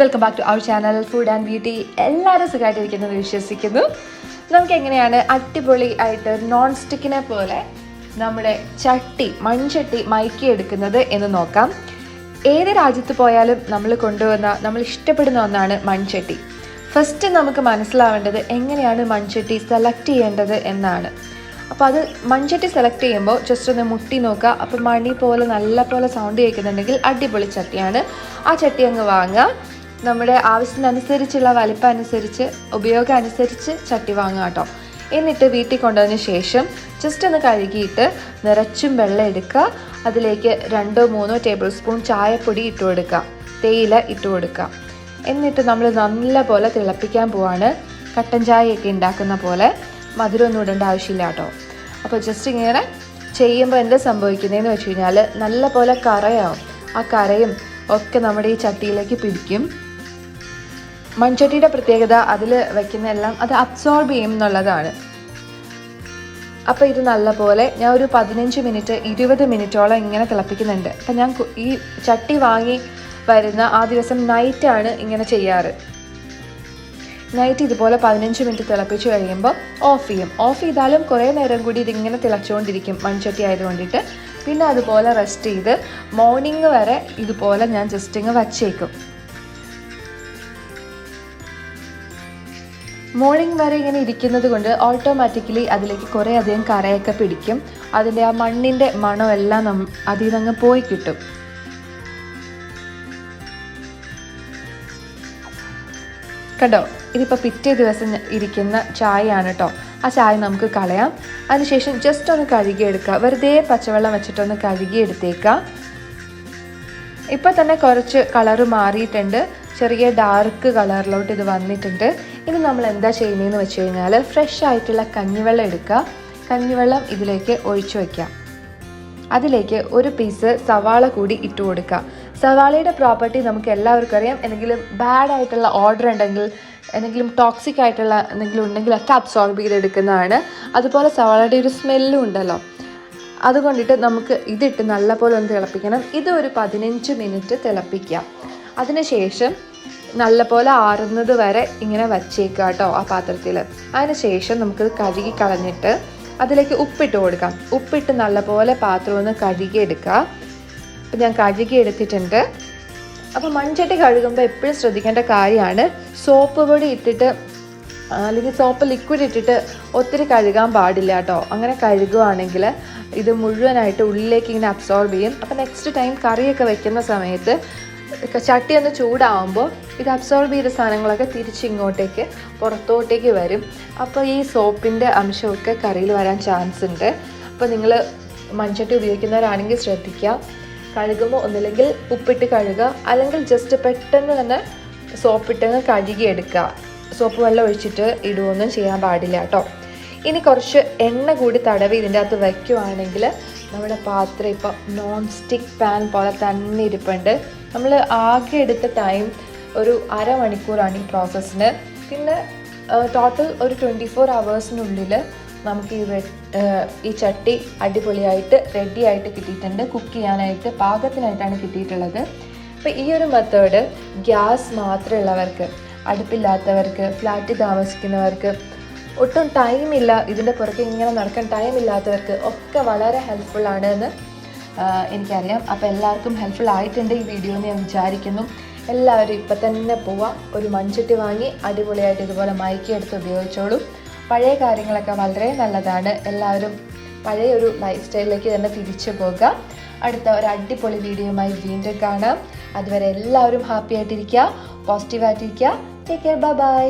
Welcome back to our channel food and beauty. എല്ലാവരും സുഖമായിട്ടിരിക്കുന്നത് വിശ്വസിക്കുന്നു. നമുക്ക് എങ്ങനെയാണ് അടിപൊളി ആയിട്ട് നോൺ സ്റ്റിക്കിനെ പോലെ നമ്മുടെ മൺചട്ടി മയക്കിയെടുക്കുന്നത് എന്ന് നോക്കാം. ഏത് രാജ്യത്ത് പോയാലും നമ്മൾ കൊണ്ടുവന്ന നമ്മൾ ഇഷ്ടപ്പെടുന്ന ഒന്നാണ് മൺചട്ടി. ഫസ്റ്റ് നമുക്ക് മനസ്സിലാവേണ്ടത് എങ്ങനെയാണ് മൺചട്ടി സെലക്ട് ചെയ്യേണ്ടത് എന്നാണ്. അപ്പോൾ അത് മൺചട്ടി സെലക്ട് ചെയ്യുമ്പോൾ ജസ്റ്റ് ഒന്ന് മുട്ടി നോക്കുക. അപ്പോൾ മണി പോലെ നല്ല പോലെ സൗണ്ട് കേൾക്കുന്നുണ്ടെങ്കിൽ അടിപൊളി ചട്ടിയാണ്. ആ ചട്ടി അങ്ങ് വാങ്ങുക. നമ്മുടെ ആവശ്യത്തിനനുസരിച്ചുള്ള വലിപ്പം അനുസരിച്ച് ഉപയോഗം അനുസരിച്ച് ചട്ടി വാങ്ങുക കേട്ടോ. എന്നിട്ട് വീട്ടിൽ കൊണ്ടുവന്നതിന് ശേഷം ജസ്റ്റ് ഒന്ന് കഴുകിയിട്ട് നിറച്ചും വെള്ളം എടുക്കുക. അതിലേക്ക് 2-3 ടേബിൾ സ്പൂൺ ചായപ്പൊടി ഇട്ട് കൊടുക്കുക, തേയില ഇട്ട് കൊടുക്കുക. എന്നിട്ട് നമ്മൾ നല്ല പോലെ തിളപ്പിക്കാൻ പോവാണ്. കട്ടൻ ചായയൊക്കെ ഉണ്ടാക്കുന്ന പോലെ. മധുരമൊന്നും ഇടേണ്ട ആവശ്യമില്ല കേട്ടോ. അപ്പോൾ ജസ്റ്റ് ഇങ്ങനെ ചെയ്യുമ്പോൾ എന്താ സംഭവിക്കുന്നതെന്ന് വെച്ച് കഴിഞ്ഞാൽ നല്ല പോലെ കറയാവും. ആ കറയും ഒക്കെ നമ്മുടെ ഈ ചട്ടിയിലേക്ക് പിടിക്കും. മൺചട്ടിയുടെ പ്രത്യേകത അതിൽ വയ്ക്കുന്ന എല്ലാം അത് അബ്സോർബ് ചെയ്യും എന്നുള്ളതാണ്. അപ്പോൾ ഇത് നല്ല പോലെ ഞാൻ ഒരു 15 മിനിറ്റ് 20 മിനിറ്റോളം ഇങ്ങനെ തിളപ്പിക്കുന്നുണ്ട്. അപ്പം ഞാൻ ഈ ചട്ടി വാങ്ങി വരുന്ന ആ ദിവസം നൈറ്റാണ് ഇങ്ങനെ ചെയ്യാറ്. നൈറ്റ് ഇതുപോലെ 15 മിനിറ്റ് തിളപ്പിച്ച് കഴിയുമ്പോൾ ഓഫ് ചെയ്യും. ഓഫ് ചെയ്താലും കുറേ നേരം കൂടി ഇതിങ്ങനെ തിളച്ചുകൊണ്ടിരിക്കും മൺചട്ടി ആയതുകൊണ്ടിട്ട്. പിന്നെ അതുപോലെ റെസ്റ്റ് ചെയ്ത് മോർണിംഗ് വരെ ഇതുപോലെ ഞാൻ ജസ്റ്റ് ഇങ്ങ് വച്ചേക്കും. മോർണിംഗ് വരെ ഇങ്ങനെ ഇരിക്കുന്നത് കൊണ്ട് ഓട്ടോമാറ്റിക്കലി അതിലേക്ക് കുറേ അധികം കറയൊക്കെ പിടിക്കും. അതിൻ്റെ ആ മണ്ണിൻ്റെ മണമെല്ലാം അതിൽ നിന്നങ്ങ് പോയി കിട്ടും. കണ്ടോ, ഇതിപ്പോൾ പിറ്റേ ദിവസം ഇരിക്കുന്ന ചായയാണ് കേട്ടോ. ആ ചായ നമുക്ക് കളയാം. അതിനുശേഷം ജസ്റ്റ് ഒന്ന് കഴുകിയെടുക്കുക. വെറുതെ പച്ചവെള്ളം വെച്ചിട്ടൊന്ന് കഴുകിയെടുത്തേക്കുക. ഇപ്പോൾ തന്നെ കുറച്ച് കളറ് മാറിയിട്ടുണ്ട്. ചെറിയ ഡാർക്ക് കളറിലോട്ട് ഇത് വന്നിട്ടുണ്ട്. ഇനി നമ്മൾ എന്താ ചെയ്യുന്നതെന്ന് വെച്ച് കഴിഞ്ഞാൽ ഫ്രഷ് ആയിട്ടുള്ള കഞ്ഞിവെള്ളം എടുക്കുക. കഞ്ഞിവെള്ളം ഇതിലേക്ക് ഒഴിച്ചു വയ്ക്കാം. അതിലേക്ക് ഒരു പീസ് സവാള കൂടി ഇട്ട് കൊടുക്കുക. സവാളയുടെ പ്രോപ്പർട്ടി നമുക്ക് എല്ലാവർക്കും അറിയാം. എന്തെങ്കിലും ബാഡ് ആയിട്ടുള്ള ഓർഡർ ഉണ്ടെങ്കിൽ, എന്തെങ്കിലും ടോക്സിക് ആയിട്ടുള്ള എന്തെങ്കിലും ഉണ്ടെങ്കിലൊക്കെ അബ്സോർബ് ചെയ്തെടുക്കുന്നതാണ്. അതുപോലെ സവാളയുടെ ഒരു സ്മെല്ലും ഉണ്ടല്ലോ. അതുകൊണ്ടിട്ട് നമുക്ക് ഇതിട്ട് നല്ലപോലെ ഒന്ന് തിളപ്പിക്കണം. ഇത് ഒരു 15 മിനിറ്റ് തിളപ്പിക്കുക. അതിനുശേഷം നല്ലപോലെ ആറുന്നത് വരെ ഇങ്ങനെ വച്ചേക്കുക കേട്ടോ ആ പാത്രത്തിൽ. അതിനുശേഷം നമുക്കിത് കഴുകി കളഞ്ഞിട്ട് അതിലേക്ക് ഉപ്പിട്ട് കൊടുക്കാം. ഉപ്പിട്ട് നല്ലപോലെ പാത്രം ഒന്ന് കഴുകിയെടുക്കുക. അപ്പം ഞാൻ കഴുകിയെടുത്തിട്ടുണ്ട്. അപ്പോൾ മൺചട്ടി കഴുകുമ്പോൾ എപ്പോഴും ശ്രദ്ധിക്കേണ്ട കാര്യമാണ് സോപ്പ് പൊടി ഇട്ടിട്ട് അല്ലെങ്കിൽ സോപ്പ് ലിക്വിഡ് ഇട്ടിട്ട് ഒത്തിരി കഴുകാൻ പാടില്ല കേട്ടോ. അങ്ങനെ കഴുകുകയാണെങ്കിൽ ഇത് മുഴുവനായിട്ട് ഉള്ളിലേക്ക് ഇങ്ങനെ അബ്സോർബ് ചെയ്യും. അപ്പോൾ നെക്സ്റ്റ് ടൈം കറിയൊക്കെ വെക്കുന്ന സമയത്ത് ചട്ടി ഒന്ന് ചൂടാവുമ്പോൾ ഇത് അബ്സോർബ് ചെയ്ത സാധനങ്ങളൊക്കെ തിരിച്ചിങ്ങോട്ടേക്ക് പുറത്തോട്ടേക്ക് വരും. അപ്പോൾ ഈ സോപ്പിൻ്റെ അംശമൊക്കെ കറിയിൽ വരാൻ ചാൻസ് ഉണ്ട്. അപ്പോൾ നിങ്ങൾ മൺചട്ടി ഉപയോഗിക്കുന്നവരാണെങ്കിൽ ശ്രദ്ധിക്കുക. കഴുകുമ്പോൾ ഒന്നില്ലെങ്കിൽ ഉപ്പിട്ട് കഴുകുക, അല്ലെങ്കിൽ ജസ്റ്റ് പെട്ടെന്ന് തന്നെ സോപ്പിട്ടങ്ങ് കഴുകിയെടുക്കുക. സോപ്പ് വെള്ളം ഒഴിച്ചിട്ട് ഇടുകയൊന്നും ചെയ്യാൻ പാടില്ല കേട്ടോ. ഇനി കുറച്ച് എണ്ണ കൂടി തടവി ഇതിൻ്റെ അകത്ത് വയ്ക്കുവാണെങ്കിൽ നമ്മുടെ പാത്രം ഇപ്പോൾ നോൺ സ്റ്റിക്ക് പാൻ പോലെ തന്നെ ഇരിപ്പുണ്ട്. നമ്മൾ ആകെ എടുത്ത ടൈം ഒരു അരമണിക്കൂറാണ് ഈ പ്രോസസ്സിന്. പിന്നെ ടോട്ടൽ ഒരു 24 അവേഴ്സിനുള്ളിൽ നമുക്ക് ഈ ചട്ടി അടിപൊളിയായിട്ട് റെഡി ആയിട്ട് കിട്ടിയിട്ടുണ്ട്. കുക്ക് ചെയ്യാനായിട്ട് പാകത്തിനായിട്ടാണ് കിട്ടിയിട്ടുള്ളത്. അപ്പോൾ ഈ ഒരു മെത്തേഡ് ഗ്യാസ് മാത്രമുള്ളവർക്ക്, അടുപ്പില്ലാത്തവർക്ക്, ഫ്ലാറ്റിൽ താമസിക്കുന്നവർക്ക്, ഒട്ടും ടൈമില്ല ഇതിൻ്റെ പുറകെ ഇങ്ങനെ നടക്കാൻ ടൈമില്ലാത്തവർക്ക് ഒക്കെ വളരെ ഹെൽപ്ഫുള്ളാണ് എന്ന് എനിക്കറിയാം. അപ്പോൾ എല്ലാവർക്കും ഹെൽപ്ഫുൾ ആയിട്ടുണ്ട് ഈ വീഡിയോ എന്ന് ഞാൻ വിചാരിക്കുന്നു. എല്ലാവരും ഇപ്പം തന്നെ പോവുക, ഒരു മൺചട്ടി വാങ്ങി അടിപൊളിയായിട്ട് ഇതുപോലെ മയക്കിയെടുത്ത് ഉപയോഗിച്ചോളൂ. പഴയ കാര്യങ്ങളൊക്കെ വളരെ നല്ലതാണ്. എല്ലാവരും പഴയ ഒരു ലൈഫ് സ്റ്റൈലിലേക്ക് തന്നെ തിരിച്ചു പോകുക. അടുത്ത ഒരു അടിപൊളി വീഡിയോയുമായി വീണ്ടും കാണാം. അതുവരെ എല്ലാവരും ഹാപ്പി ആയിട്ടിരിക്കുക, പോസിറ്റീവായിട്ടിരിക്കുക. Take care, bye by.